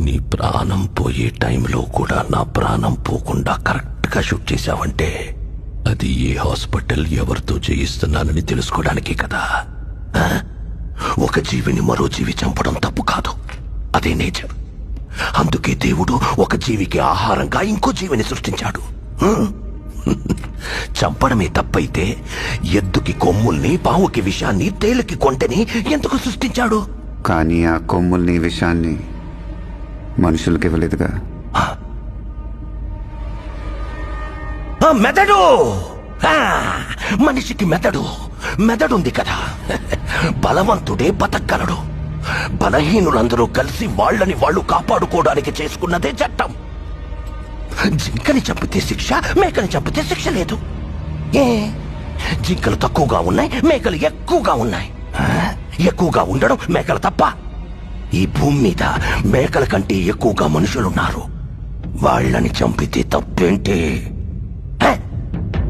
నీ ప్రాణం పోయే టైంలో కూడా నా ప్రాణం పోకుండా కరెక్ట్ గా షూట్ చేశావంటే అది ఏ హాస్పిటల్ ఎవరితో చేయిస్తున్నానని తెలుసుకోవడానికే కదా. ఒక జీవిని మరో జీవి చంపడం తప్పు కాదు, అదే నేచర్. అందుకే దేవుడు ఒక జీవికి ఆహారంగా ఇంకో జీవిని సృష్టించాడు. చంపడమే తప్పైతే ఎద్దుకి కొమ్ముల్ని, పావుకి విషాన్ని, తేలుకి కొంటెని ఎందుకు సృష్టించాడు? కానీ ఆ కొమ్ముల్ని, విషాన్ని మనుషులకి ఇవ్వలేదుగా. మెదడు, మనిషికి మెదడుంది కదా. బలవంతుడే బతకగలడు. బలహీనులందరూ కలిసి వాళ్ళని వాళ్ళు కాపాడుకోవడానికి చేసుకున్నదే చట్టం. జింకని చంపితే శిక్ష, మేకని చంపితే శిక్ష లేదు. ఏ జింకలు తక్కువగా ఉన్నాయి, మేకలు ఎక్కువగా ఉన్నాయి. ఎక్కువగా ఉండడం మేకలు తప్ప? ఈ భూమి మీద మేకల కంటే ఎక్కువగా మనుషులున్నారు. వాళ్ళని చంపితే తప్పేంటి?